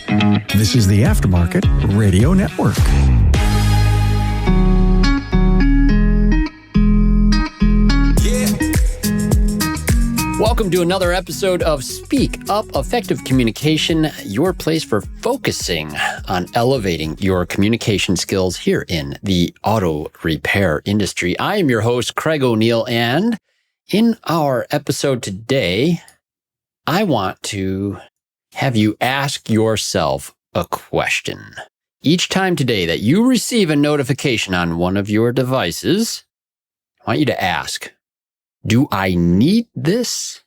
This is the Aftermarket Radio Network. Welcome to another episode of Speak Up Effective Communication, your place for focusing on elevating your communication skills here in the auto repair industry. I am your host, Craig O'Neill, and in our episode today, I want to have you ask yourself a question. Each time today that you receive a notification on one of your devices, I want you to ask, do I need this?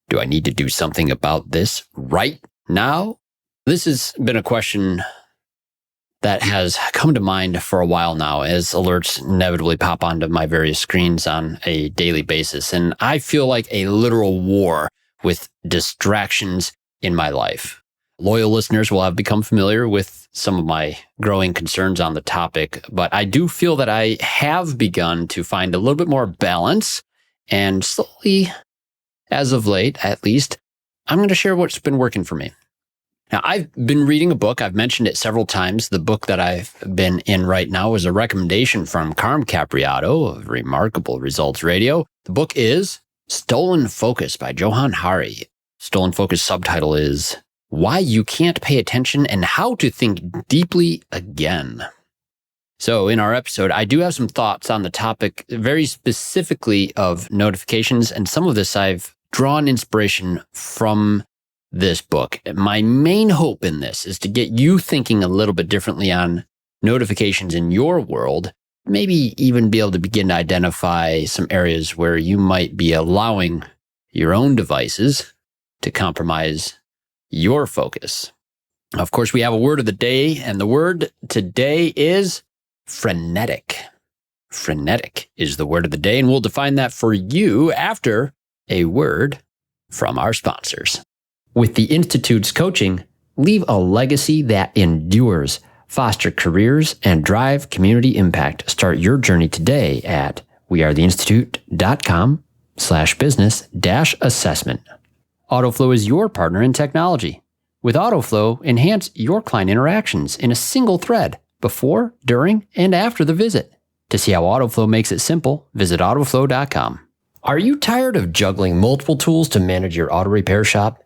Do I need to do something about this right now? This has been a question that has come to mind for a while now as alerts inevitably pop onto my various screens on a daily basis. And I feel like a literal war with distractions in my life. Loyal listeners will have become familiar with some of my growing concerns on the topic, but I do feel that I have begun to find a little bit more balance. And slowly, as of late, at least, I'm going to share what's been working for me. Now, I've been reading a book. I've mentioned it several times. The book that I've been in right now is a recommendation from Carm Capriato of Remarkable Results Radio. The book is Stolen Focus by Johann Hari. Stolen Focus subtitle is Why You Can't Pay Attention and How to Think Deeply Again. So in our episode, I do have some thoughts on the topic, very specifically of notifications, and some of this I've drawn inspiration from this book. My main hope in this is to get you thinking a little bit differently on notifications in your world, maybe even be able to begin to identify some areas where you might be allowing your own devices to compromise your focus. Of course, we have a word of the day, and the word today is frenetic. Frenetic is the word of the day, and we'll define that for you after a word from our sponsors. With the Institute's coaching, leave a legacy that endures, foster careers, and drive community impact. Start your journey today at wearetheinstitute.com/business-assessment. AutoFlow is your partner in technology. With AutoFlow, enhance your client interactions in a single thread before, during, and after the visit. To see how AutoFlow makes it simple, visit AutoFlow.com. Are you tired of juggling multiple tools to manage your auto repair shop?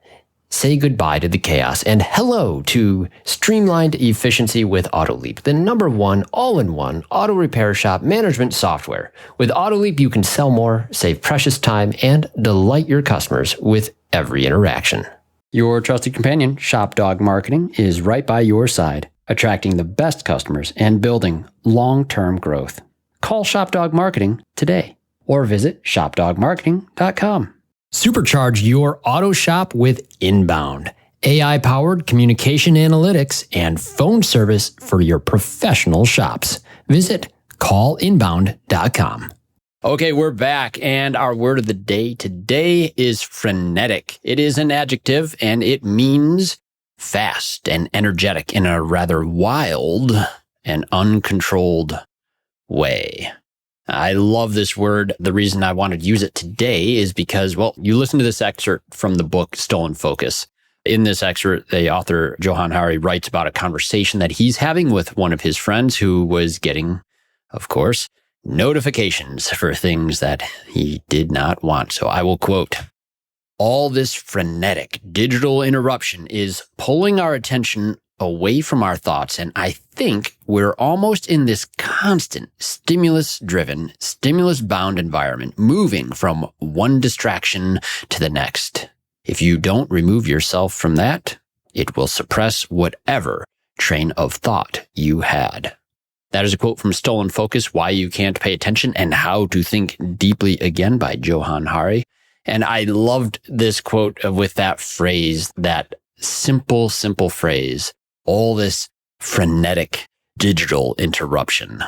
Say goodbye to the chaos and hello to streamlined efficiency with AutoLeap, the #1 all-in-one auto repair shop management software. With AutoLeap, you can sell more, save precious time, and delight your customers with every interaction. Your trusted companion, ShopDog Marketing, is right by your side, attracting the best customers and building long-term growth. Call ShopDog Marketing today or visit shopdogmarketing.com. Supercharge your auto shop with Inbound, AI-powered communication analytics and phone service for your professional shops. Visit callinbound.com. Okay, we're back, and our word of the day today is frenetic. It is an adjective, and it means fast and energetic in a rather wild and uncontrolled way. I love this word. The reason I wanted to use it today is because, well, you listen to this excerpt from the book Stolen Focus. In this excerpt, the author, Johann Hari, writes about a conversation that he's having with one of his friends who was getting, of course, notifications for things that he did not want. So I will quote, "All this frenetic digital interruption is pulling our attention away from our thoughts, and I think we're almost in this constant stimulus-driven, stimulus-bound environment, moving from one distraction to the next. If you don't remove yourself from that, it will suppress whatever train of thought you had." That is a quote from Stolen Focus, Why You Can't Pay Attention and How to Think Deeply Again by Johann Hari. And I loved this quote with that phrase, that simple phrase, all this frenetic digital interruption.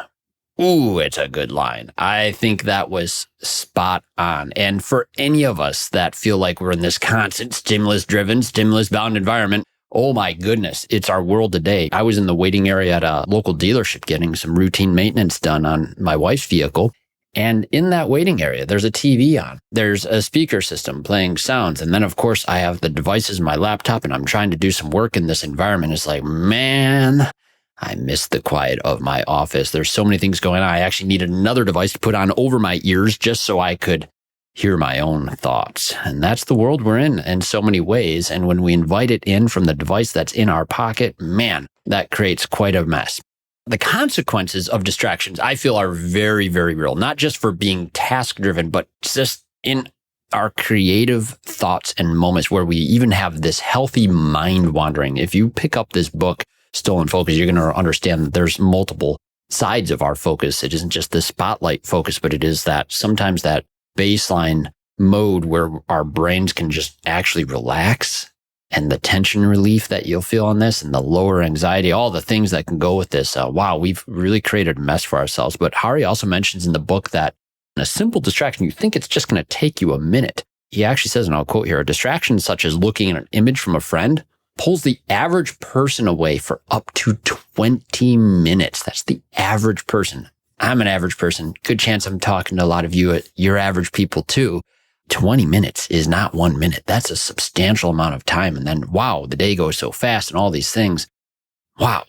Ooh, it's a good line. I think that was spot on. And for any of us that feel like we're in this constant stimulus-driven, stimulus-bound environment, oh my goodness, it's our world today. I was in the waiting area at a local dealership getting some routine maintenance done on my wife's vehicle. And in that waiting area, there's a TV on. There's a speaker system playing sounds. And then, of course, I have the devices in my laptop and I'm trying to do some work in this environment. It's like, man, I miss the quiet of my office. There's so many things going on. I actually needed another device to put on over my ears just so I could hear my own thoughts. And that's the world we're in so many ways. And when we invite it in from the device that's in our pocket, man, that creates quite a mess. The consequences of distractions, I feel, are very, very real, not just for being task-driven, but just in our creative thoughts and moments where we even have this healthy mind wandering. If you pick up this book, Stolen Focus, you're going to understand that there's multiple sides of our focus. It isn't just the spotlight focus, but it is that sometimes that baseline mode where our brains can just actually relax, and the tension relief that you'll feel on this and the lower anxiety, all the things that can go with this. Wow, we've really created a mess for ourselves. But Hari also mentions in the book that a simple distraction, you think it's just going to take you a minute. He actually says, and I'll quote here, a distraction such as looking at an image from a friend pulls the average person away for up to 20 minutes. That's the average person. I'm an average person. Good chance I'm talking to a lot of you, you're average people too. 20 minutes is not 1 minute. That's a substantial amount of time. And then, wow, the day goes so fast and all these things. Wow.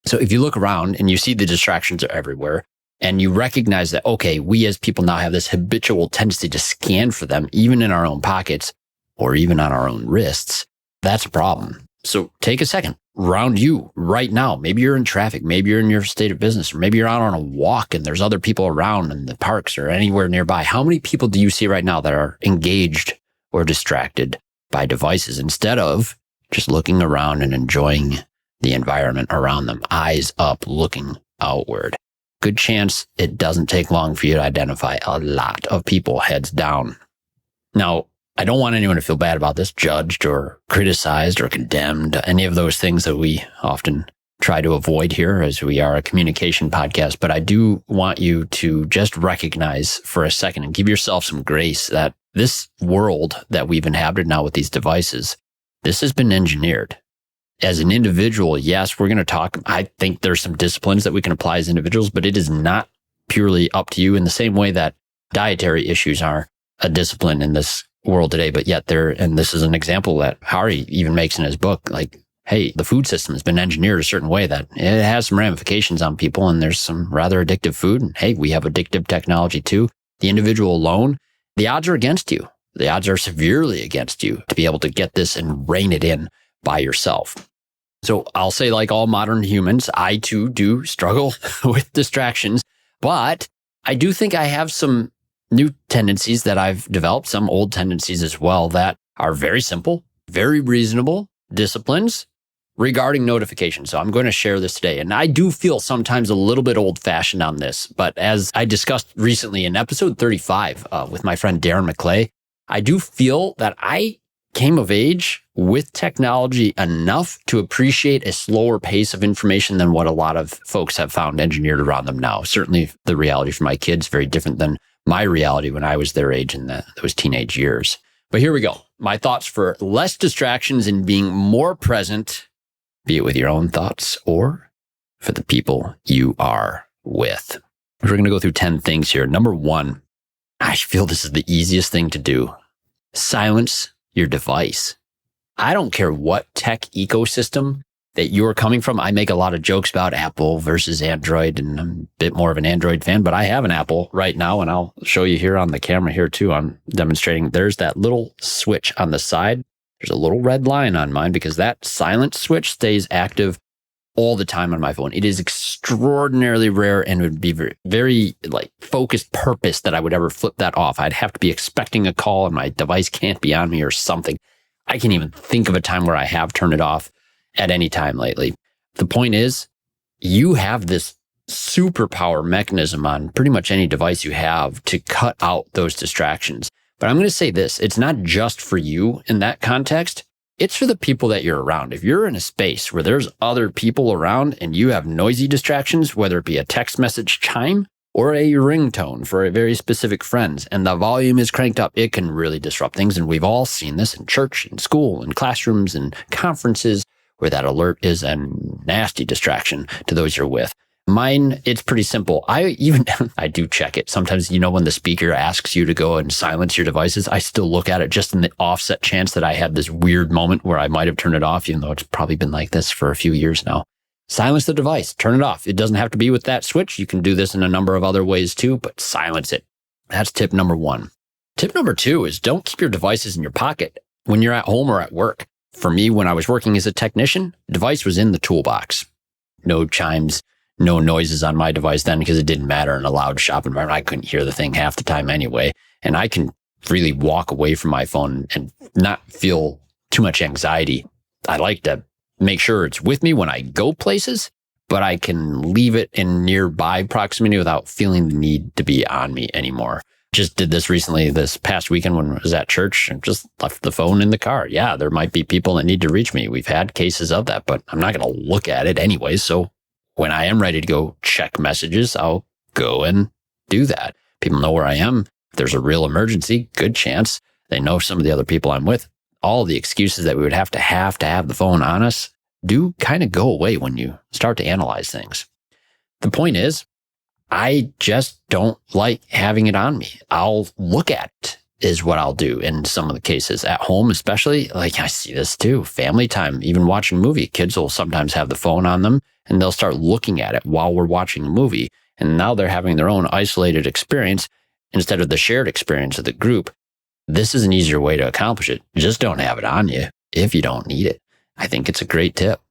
So if you look around and you see the distractions are everywhere and you recognize that, okay, we as people now have this habitual tendency to scan for them, even in our own pockets or even on our own wrists, that's a problem. So take a second, round you right now. Maybe you're in traffic. Maybe you're in your state of business, or maybe you're out on a walk and there's other people around in the parks or anywhere nearby. How many people do you see right now that are engaged or distracted by devices instead of just looking around and enjoying the environment around them, eyes up, looking outward? Good chance it doesn't take long for you to identify a lot of people heads down. Now, I don't want anyone to feel bad about this, judged or criticized or condemned, any of those things that we often try to avoid here as we are a communication podcast. But I do want you to just recognize for a second and give yourself some grace that this world that we've inhabited now with these devices, this has been engineered. As an individual, yes, we're going to talk. I think there's some disciplines that we can apply as individuals, but it is not purely up to you in the same way that dietary issues are a discipline in this world today. But yet and this is an example that Hari even makes in his book, like, hey, the food system has been engineered a certain way that it has some ramifications on people, and there's some rather addictive food. And hey, we have addictive technology too. The individual alone, the odds are against you. The odds are severely against you to be able to get this and rein it in by yourself. So I'll say, like all modern humans, I too do struggle with distractions, but I do think I have some new tendencies that I've developed, some old tendencies as well, that are very simple, very reasonable disciplines regarding notifications. So I'm going to share this today. And I do feel sometimes a little bit old-fashioned on this, but as I discussed recently in episode 35 with my friend Darren McClay, I do feel that I came of age with technology enough to appreciate a slower pace of information than what a lot of folks have found engineered around them now. Certainly the reality for my kids, very different than my reality when I was their age in those teenage years. But here we go. My thoughts for less distractions and being more present, be it with your own thoughts or for the people you are with. We're going to go through 10 things here. Number 1, I feel this is the easiest thing to do. Silence your device. I don't care what tech ecosystem that you're coming from. I make a lot of jokes about Apple versus Android, and I'm a bit more of an Android fan, but I have an Apple right now, and I'll show you here on the camera here too. I'm demonstrating. There's that little switch on the side. There's a little red line on mine because that silent switch stays active all the time on my phone. It is extraordinarily rare and would be very, very like focused purpose that I would ever flip that off. I'd have to be expecting a call and my device can't be on me or something. I can't even think of a time where I have turned it off at any time lately. The point is, you have this superpower mechanism on pretty much any device you have to cut out those distractions. But I'm going to say this, it's not just for you in that context. It's for the people that you're around. If you're in a space where there's other people around and you have noisy distractions, whether it be a text message chime or a ringtone for a very specific friends, and the volume is cranked up, it can really disrupt things. And we've all seen this in church, in school, in classrooms, and conferences, where that alert is a nasty distraction to those you're with. Mine, it's pretty simple. I do check it. Sometimes, when the speaker asks you to go and silence your devices, I still look at it just in the offset chance that I had this weird moment where I might have turned it off, even though it's probably been like this for a few years now. Silence the device, turn it off. It doesn't have to be with that switch. You can do this in a number of other ways too, but silence it. That's tip number 1. Tip number 2 is don't keep your devices in your pocket when you're at home or at work. For me, when I was working as a technician, the device was in the toolbox. No chimes, no noises on my device then because it didn't matter in a loud shop environment. I couldn't hear the thing half the time anyway. And I can freely walk away from my phone and not feel too much anxiety. I like to make sure it's with me when I go places, but I can leave it in nearby proximity without feeling the need to be on me anymore. Just did this recently this past weekend when I was at church and just left the phone in the car. Yeah, there might be people that need to reach me. We've had cases of that, but I'm not going to look at it anyway. So when I am ready to go check messages, I'll go and do that. People know where I am. If there's a real emergency, good chance they know some of the other people I'm with. All the excuses that we would have to have the phone on us do kind of go away when you start to analyze things. The point is, I just don't like having it on me. I'll look at it is what I'll do in some of the cases. At home especially, like I see this too. Family time, even watching a movie. Kids will sometimes have the phone on them and they'll start looking at it while we're watching a movie. And now they're having their own isolated experience instead of the shared experience of the group. This is an easier way to accomplish it. Just don't have it on you if you don't need it. I think it's a great tip.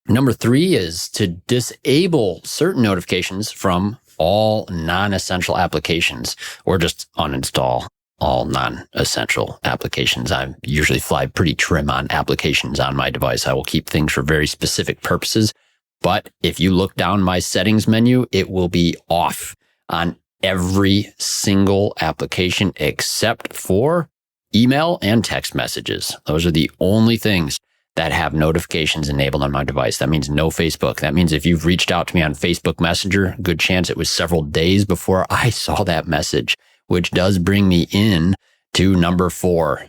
Number 3 is to disable certain notifications from all non-essential applications, or just uninstall all non-essential applications. I usually fly pretty trim on applications on my device. I will keep things for very specific purposes. But if you look down my settings menu, it will be off on every single application except for email and text messages. Those are the only things that have notifications enabled on my device. That means no Facebook. That means if you've reached out to me on Facebook Messenger, good chance it was several days before I saw that message, which does bring me in to number 4.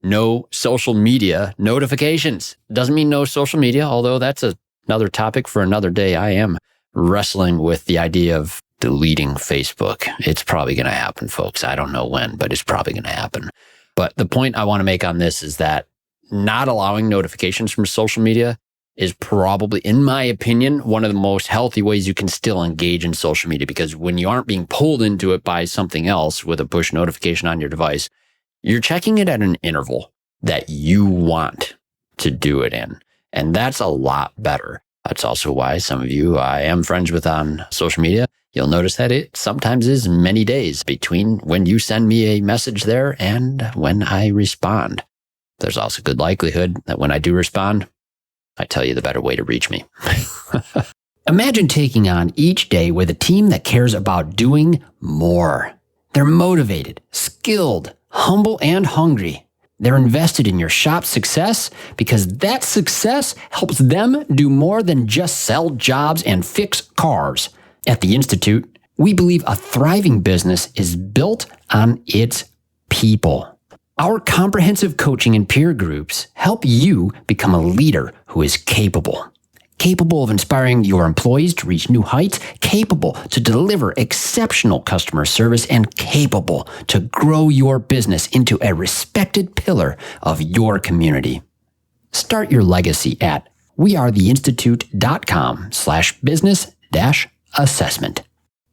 No social media notifications. Doesn't mean no social media, although that's another topic for another day. I am wrestling with the idea of deleting Facebook. It's probably going to happen, folks. I don't know when, but it's probably going to happen. But the point I want to make on this is that not allowing notifications from social media is probably, in my opinion, one of the most healthy ways you can still engage in social media, because when you aren't being pulled into it by something else with a push notification on your device, you're checking it at an interval that you want to do it in. And that's a lot better. That's also why some of you I am friends with on social media. You'll notice that it sometimes is many days between when you send me a message there and when I respond. There's also good likelihood that when I do respond, I tell you the better way to reach me. Imagine taking on each day with a team that cares about doing more. They're motivated, skilled, humble, and hungry. They're invested in your shop's success because that success helps them do more than just sell jobs and fix cars. At the Institute, we believe a thriving business is built on its people. Our comprehensive coaching and peer groups help you become a leader who is capable of inspiring your employees to reach new heights, capable to deliver exceptional customer service, and capable to grow your business into a respected pillar of your community. Start your legacy at wearetheinstitute.com/business-assessment.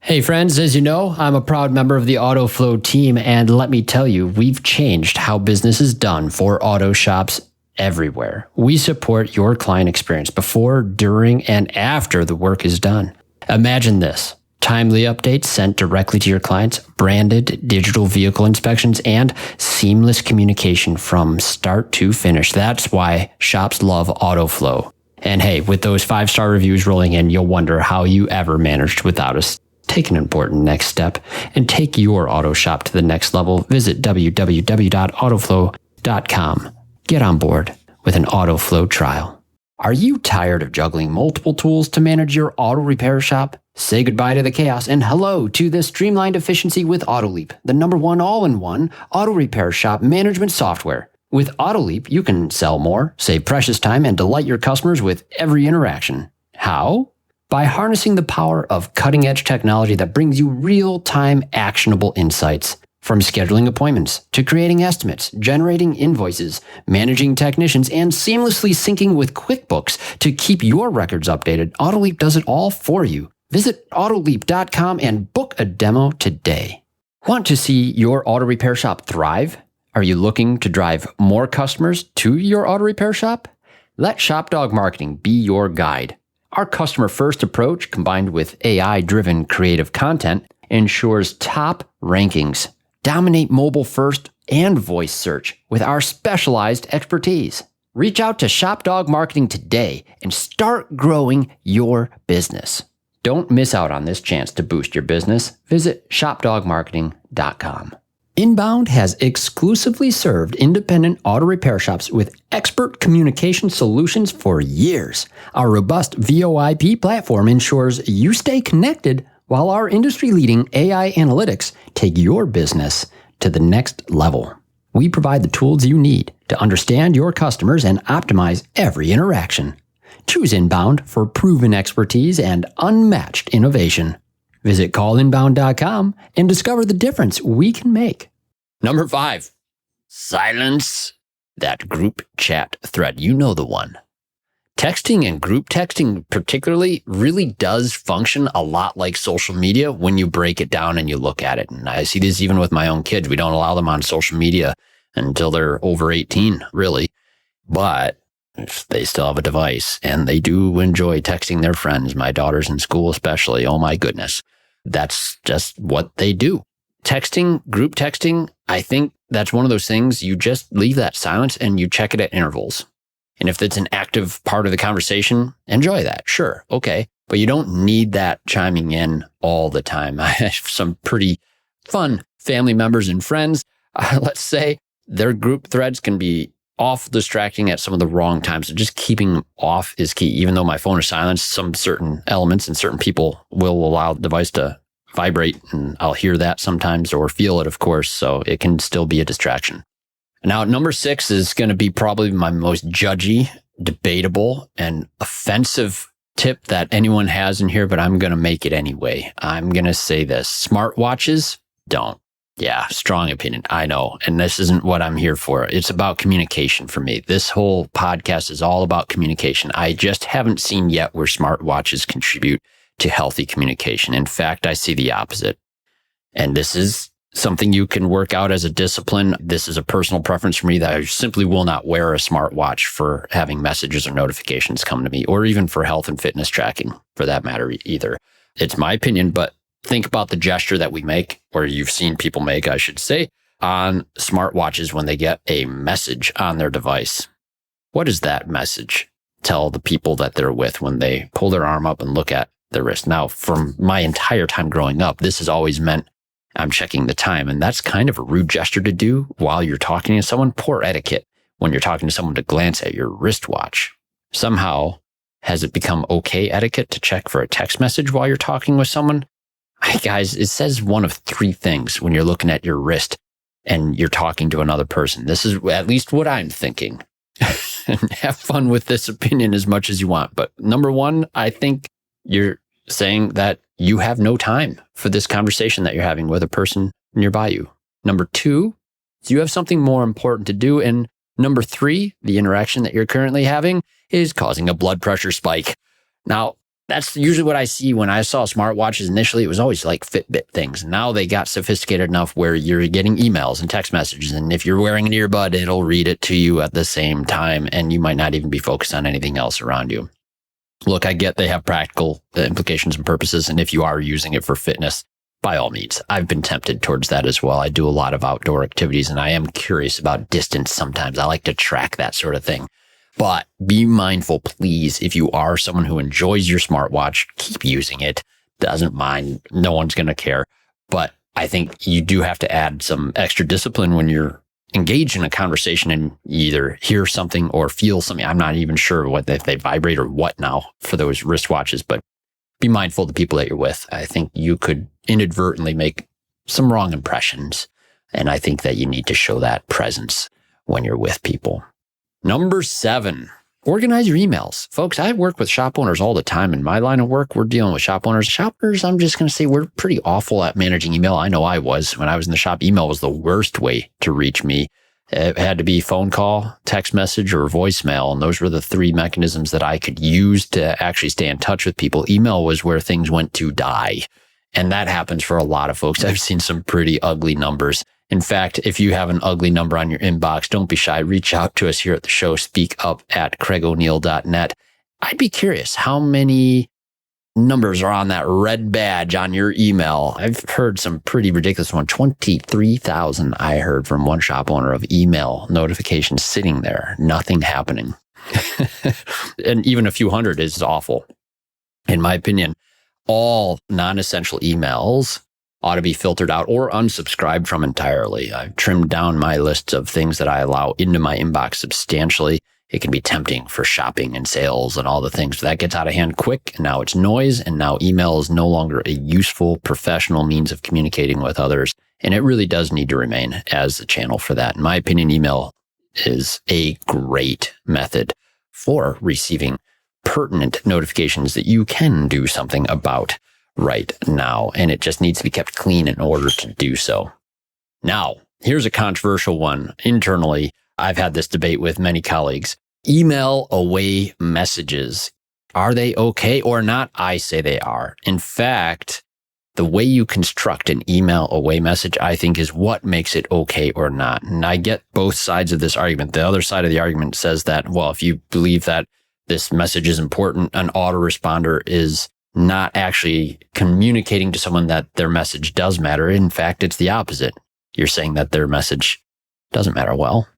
Hey friends, as you know, I'm a proud member of the AutoFlow team, and let me tell you, we've changed how business is done for auto shops everywhere. We support your client experience before, during, and after the work is done. Imagine this: timely updates sent directly to your clients, branded digital vehicle inspections, and seamless communication from start to finish. That's why shops love AutoFlow. And hey, with those 5-star reviews rolling in, you'll wonder how you ever managed without us. Take an important next step and take your auto shop to the next level. Visit www.autoflow.com. Get on board with an AutoFlow trial. Are you tired of juggling multiple tools to manage your auto repair shop? Say goodbye to the chaos and hello to the streamlined efficiency with AutoLeap, the #1 all-in-one auto repair shop management software. With AutoLeap, you can sell more, save precious time, and delight your customers with every interaction. How? By harnessing the power of cutting-edge technology that brings you real-time actionable insights, from scheduling appointments to creating estimates, generating invoices, managing technicians, and seamlessly syncing with QuickBooks to keep your records updated, AutoLeap does it all for you. Visit AutoLeap.com and book a demo today. Want to see your auto repair shop thrive? Are you looking to drive more customers to your auto repair shop? Let ShopDog Marketing be your guide. Our customer-first approach, combined with AI-driven creative content, ensures top rankings. Dominate mobile first and voice search with our specialized expertise. Reach out to ShopDog Marketing today and start growing your business. Don't miss out on this chance to boost your business. Visit shopdogmarketing.com. Inbound has exclusively served independent auto repair shops with expert communication solutions for years. Our robust VoIP platform ensures you stay connected while our industry-leading AI analytics take your business to the next level. We provide the tools you need to understand your customers and optimize every interaction. Choose Inbound for proven expertise and unmatched innovation. Visit callinbound.com and discover the difference we can make. Number 5, silence that group chat thread. You know the one. Texting and group texting particularly really does function a lot like social media when you break it down and you look at it. And I see this even with my own kids. We don't allow them on social media until they're over 18, really. But they still have a device and they do enjoy texting their friends, my daughters in school especially. Oh my goodness. That's just what they do. Texting, group texting, I think that's one of those things you just leave that silence and you check it at intervals. And if it's an active part of the conversation, enjoy that. Sure. Okay. But you don't need that chiming in all the time. I have some pretty fun family members and friends. Let's say their group threads can be off distracting at some of the wrong times. So just keeping them off is key. Even though my phone is silenced, some certain elements and certain people will allow the device to vibrate, and I'll hear that sometimes or feel it, of course. So it can still be a distraction. Now, number 6 is going to be probably my most judgy, debatable, and offensive tip that anyone has in here, but I'm going to make it anyway. I'm going to say this. Smartwatches, don't. Yeah, strong opinion. I know. And this isn't what I'm here for. It's about communication for me. This whole podcast is all about communication. I just haven't seen yet where smartwatches contribute to healthy communication. In fact, I see the opposite. And this is something you can work out as a discipline. This is a personal preference for me that I simply will not wear a smartwatch for having messages or notifications come to me, or even for health and fitness tracking for that matter either. It's my opinion, but think about the gesture that we make, or you've seen people make, I should say, on smartwatches when they get a message on their device. What does that message tell the people that they're with when they pull their arm up and look at their wrist? Now, from my entire time growing up, this has always meant I'm checking the time. And that's kind of a rude gesture to do while you're talking to someone. Poor etiquette when you're talking to someone to glance at your wristwatch. Somehow, has it become okay etiquette to check for a text message while you're talking with someone? Guys, it says one of 3 things when you're looking at your wrist and you're talking to another person. This is at least what I'm thinking. And have fun with this opinion as much as you want. But number 1, I think you're saying that you have no time for this conversation that you're having with a person nearby you. Number 2, you have something more important to do. And number 3, the interaction that you're currently having is causing a blood pressure spike. Now, that's usually what I see when I saw smartwatches initially. It was always like Fitbit things. Now they got sophisticated enough where you're getting emails and text messages. And if you're wearing an earbud, it'll read it to you at the same time. And you might not even be focused on anything else around you. Look, I get they have practical implications and purposes. And if you are using it for fitness, by all means, I've been tempted towards that as well. I do a lot of outdoor activities and I am curious about distance sometimes. I like to track that sort of thing. But be mindful, please, if you are someone who enjoys your smartwatch, keep using it. Doesn't mind. No one's going to care. But I think you do have to add some extra discipline when you're engaged in a conversation and either hear something or feel something. I'm not even sure if they vibrate or what now for those wristwatches, but be mindful of the people that you're with. I think you could inadvertently make some wrong impressions. And I think that you need to show that presence when you're with people. Number 7, Organize your emails. Folks, I work with shop owners all the time. In my line of work, we're dealing with shop owners. Shop owners, I'm just going to say we're pretty awful at managing email. I know I was. When I was in the shop, email was the worst way to reach me. It had to be phone call, text message, or voicemail. And those were the three mechanisms that I could use to actually stay in touch with people. Email was where things went to die. And that happens for a lot of folks. I've seen some pretty ugly numbers. In fact, if you have an ugly number on your inbox, don't be shy. Reach out to us here at the show. Speak up at craigoneal.net. I'd be curious how many numbers are on that red badge on your email. I've heard some pretty ridiculous ones. 23,000 I heard from one shop owner of email notifications sitting there, nothing happening. And even a few hundred is awful. In my opinion, all non-essential emails ought to be filtered out or unsubscribed from entirely. I've trimmed down my list of things that I allow into my inbox substantially. It can be tempting for shopping and sales and all the things. That gets out of hand quick, and now it's noise, and now email is no longer a useful professional means of communicating with others. And it really does need to remain as a channel for that. In my opinion, email is a great method for receiving pertinent notifications that you can do something about right now, and it just needs to be kept clean in order to do so. Now, here's a controversial one. Internally, I've had this debate with many colleagues. Email away messages. Are they okay or not? I say they are. In fact, the way you construct an email away message, I think, is what makes it okay or not. And I get both sides of this argument. The other side of the argument says that, well, if you believe that this message is important, an autoresponder is not actually communicating to someone that their message does matter. In fact, it's the opposite. You're saying that their message doesn't matter. Well,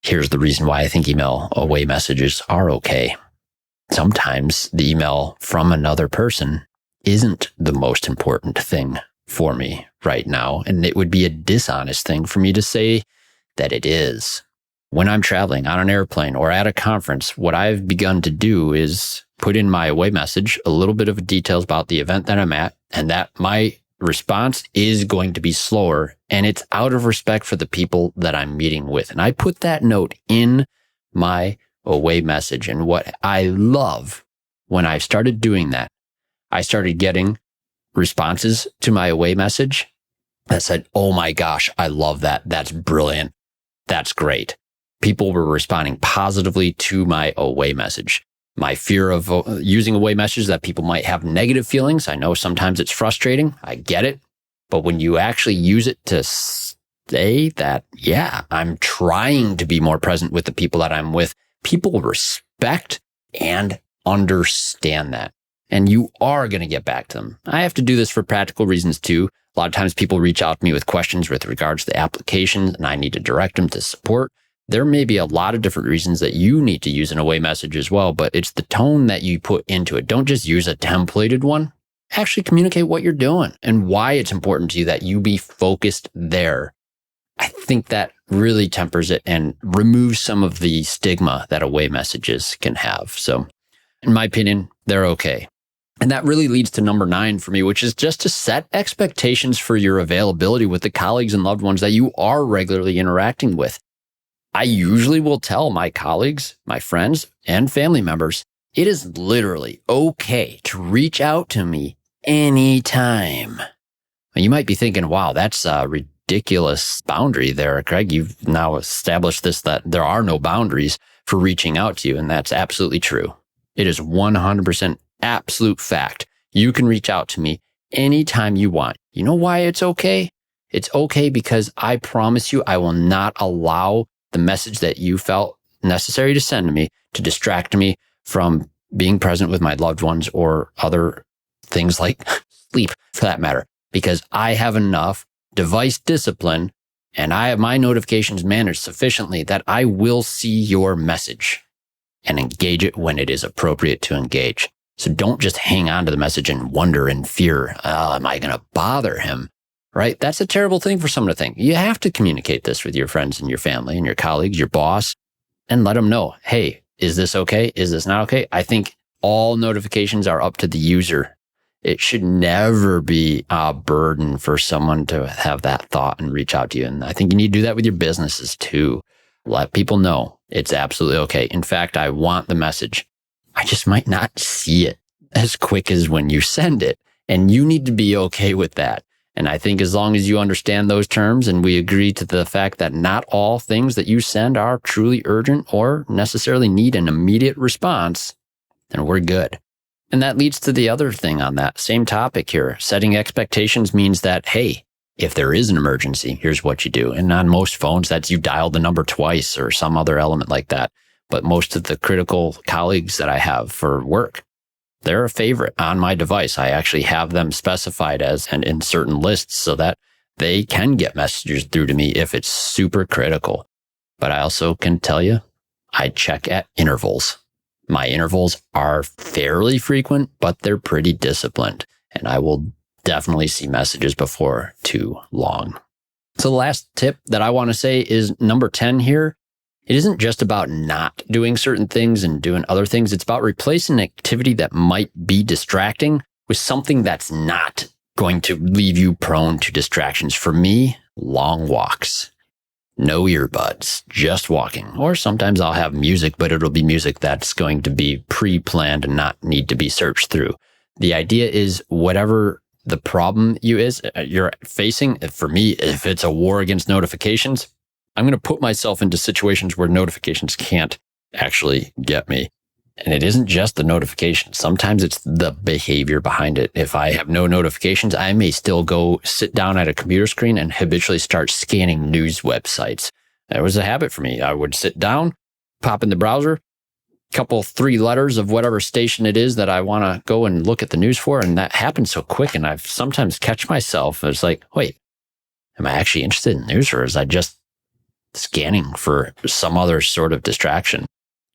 here's the reason why I think email away messages are okay. Sometimes the email from another person isn't the most important thing for me right now, and it would be a dishonest thing for me to say that it is. When I'm traveling on an airplane or at a conference, what I've begun to do is put in my away message a little bit of details about the event that I'm at, and that my response is going to be slower, and it's out of respect for the people that I'm meeting with. And I put that note in my away message. And what I love when I started doing that, I started getting responses to my away message that said, "Oh my gosh, I love that. That's brilliant. That's great." People were responding positively to my away message. My fear of using away messages, that people might have negative feelings. I know sometimes it's frustrating. I get it. But when you actually use it to say that, yeah, I'm trying to be more present with the people that I'm with, people respect and understand that. And you are going to get back to them. I have to do this for practical reasons too. A lot of times people reach out to me with questions with regards to the applications, and I need to direct them to support. There may be a lot of different reasons that you need to use an away message as well, but it's the tone that you put into it. Don't just use a templated one. Actually communicate what you're doing and why it's important to you that you be focused there. I think that really tempers it and removes some of the stigma that away messages can have. So in my opinion, they're okay. And that really leads to number 9 for me, which is just to set expectations for your availability with the colleagues and loved ones that you are regularly interacting with. I usually will tell my colleagues, my friends, and family members, it is literally okay to reach out to me anytime. Now, you might be thinking, wow, that's a ridiculous boundary there, Craig. You've now established this, that there are no boundaries for reaching out to you, and that's absolutely true. It is 100% absolute fact. You can reach out to me anytime you want. You know why it's okay? It's okay because I promise you I will not allow the message that you felt necessary to send to me to distract me from being present with my loved ones or other things like sleep for that matter, because I have enough device discipline and I have my notifications managed sufficiently that I will see your message and engage it when it is appropriate to engage. So don't just hang on to the message and wonder and fear, am I going to bother him? Right? That's a terrible thing for someone to think. You have to communicate this with your friends and your family and your colleagues, your boss, and let them know, hey, is this okay? Is this not okay? I think all notifications are up to the user. It should never be a burden for someone to have that thought and reach out to you. And I think you need to do that with your businesses too. Let people know It's absolutely okay. In fact, I want the message. I just might not see it as quick as when you send it. And you need to be okay with that. And I think as long as you understand those terms and we agree to the fact that not all things that you send are truly urgent or necessarily need an immediate response, then we're good. And that leads to the other thing on that same topic here. Setting expectations means that, hey, if there is an emergency, here's what you do. And on most phones, that's you dial the number twice or some other element like that. But most of the critical colleagues that I have for work, they're a favorite on my device. I actually have them specified as and in certain lists so that they can get messages through to me if it's super critical. But I also can tell you, I check at intervals. My intervals are fairly frequent, but they're pretty disciplined. And I will definitely see messages before too long. So the last tip that I want to say is number 10 here. It isn't just about not doing certain things and doing other things. It's about replacing an activity that might be distracting with something that's not going to leave you prone to distractions. For me, long walks, no earbuds, just walking. Or sometimes I'll have music, but it'll be music that's going to be pre-planned and not need to be searched through. The idea is whatever the problem you're facing, for me, if it's a war against notifications, I'm going to put myself into situations where notifications can't actually get me. And it isn't just the notifications. Sometimes it's the behavior behind it. If I have no notifications, I may still go sit down at a computer screen and habitually start scanning news websites. That was a habit for me. I would sit down, pop in the browser, couple 3 letters of whatever station it is that I want to go and look at the news for. And that happens so quick. And I've sometimes catch myself. It's like, wait, am I actually interested in news or is I just scanning for some other sort of distraction?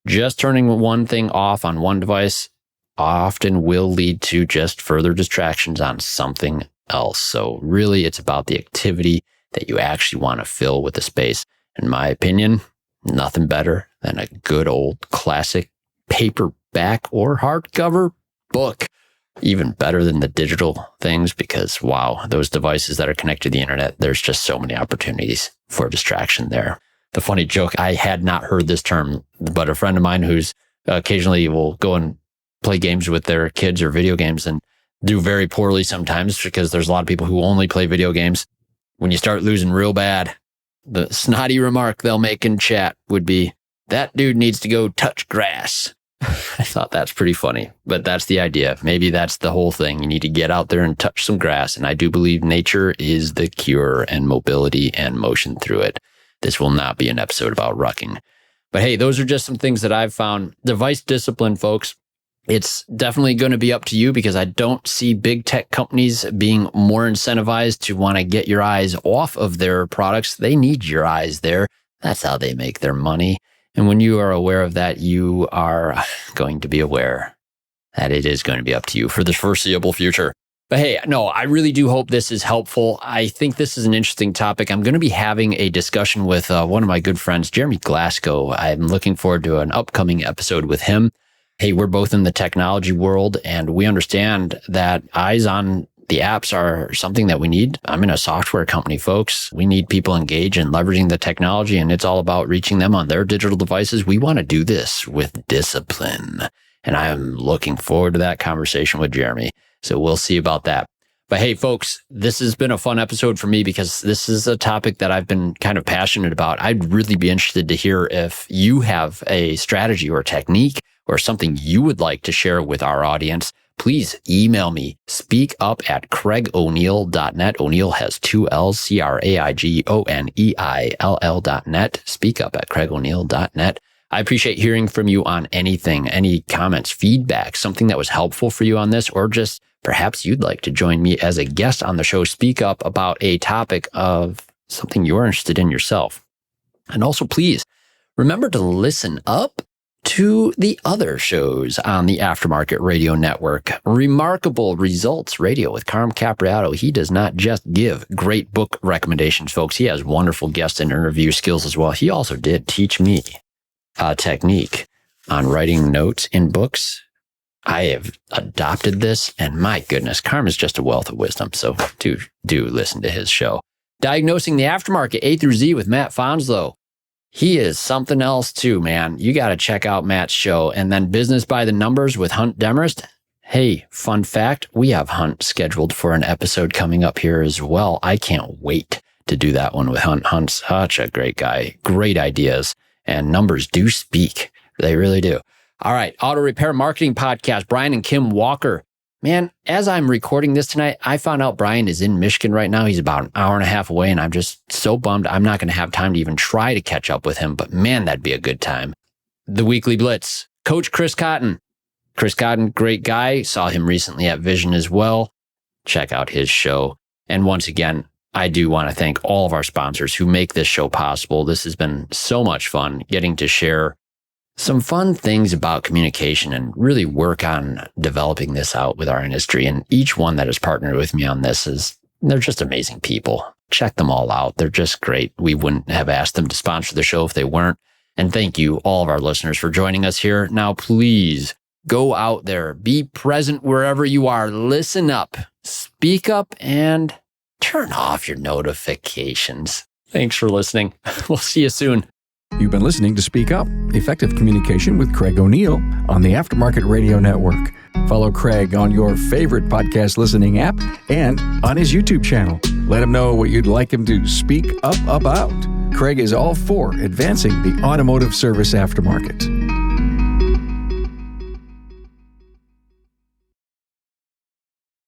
Just turning one thing off on one device often will lead to just further distractions on something else. So really, it's about the activity that you actually want to fill with the space. In my opinion, nothing better than a good old classic paperback or hardcover book. Even better than the digital things because, wow, those devices that are connected to the internet, there's just so many opportunities for distraction there. The funny joke, I had not heard this term, but a friend of mine who's occasionally will go and play games with their kids or video games and do very poorly sometimes because there's a lot of people who only play video games. When you start losing real bad, the snotty remark they'll make in chat would be, that dude needs to go touch grass. I thought that's pretty funny, but that's the idea. Maybe that's the whole thing. You need to get out there and touch some grass. And I do believe nature is the cure and mobility and motion through it. This will not be an episode about rucking. But hey, those are just some things that I've found. Device discipline, folks. It's definitely going to be up to you because I don't see big tech companies being more incentivized to want to get your eyes off of their products. They need your eyes there. That's how they make their money. And when you are aware of that, you are going to be aware that it is going to be up to you for the foreseeable future. But hey, no, I really do hope this is helpful. I think this is an interesting topic. I'm going to be having a discussion with one of my good friends, Jeremy Glasgow. I'm looking forward to an upcoming episode with him. Hey, we're both in the technology world, and we understand that eyes on the apps are something that we need. I'm in a software company, folks. We need people engaged in leveraging the technology, and it's all about reaching them on their digital devices. We want to do this with discipline. And I am looking forward to that conversation with Jeremy. So we'll see about that. But hey, folks, this has been a fun episode for me because this is a topic that I've been kind of passionate about. I'd really be interested to hear if you have a strategy or technique or something you would like to share with our audience. Please email me, speakup@craigoneil.net. O'Neill has 2 L's, CRAIGONEILL.net, speakup@craigoneil.net. I appreciate hearing from you on anything, any comments, feedback, something that was helpful for you on this, or just perhaps you'd like to join me as a guest on the show, speak up about a topic of something you're interested in yourself. And also, please remember to listen up to the other shows on the Aftermarket Radio Network. Remarkable Results Radio with Carm Capriato. He does not just give great book recommendations, folks. He has wonderful guest and interview skills as well. He also did teach me a technique on writing notes in books. I have adopted this, and my goodness, Carm is just a wealth of wisdom. So do listen to his show. Diagnosing the Aftermarket A through Z with Matt Fonslow. He is something else too, man. You got to check out Matt's show. And then Business by the Numbers with Hunt Demarest. Hey, fun fact, we have Hunt scheduled for an episode coming up here as well. I can't wait to do that one with Hunt. Hunt's such a great guy, great ideas, and numbers do speak. They really do. All right, Auto Repair Marketing Podcast, Brian and Kim Walker. Man, as I'm recording this tonight, I found out Brian is in Michigan right now. He's about an hour and a half away, and I'm just so bummed I'm not going to have time to even try to catch up with him. But man, that'd be a good time. The Weekly Blitz, Coach Chris Cotton. Chris Cotton, great guy. Saw him recently at Vision as well. Check out his show. And once again, I do want to thank all of our sponsors who make this show possible. This has been so much fun getting to share some fun things about communication and really work on developing this out with our industry. And each one that has partnered with me on this they're just amazing people. Check them all out. They're just great. We wouldn't have asked them to sponsor the show if they weren't. And thank you, all of our listeners, for joining us here. Now, please go out there, be present wherever you are, listen up, speak up, and turn off your notifications. Thanks for listening. We'll see you soon. You've been listening to Speak Up, Effective Communication with Craig O'Neill on the Aftermarket Radio Network. Follow Craig on your favorite podcast listening app and on his YouTube channel. Let him know what you'd like him to speak up about. Craig is all for advancing the automotive service aftermarket.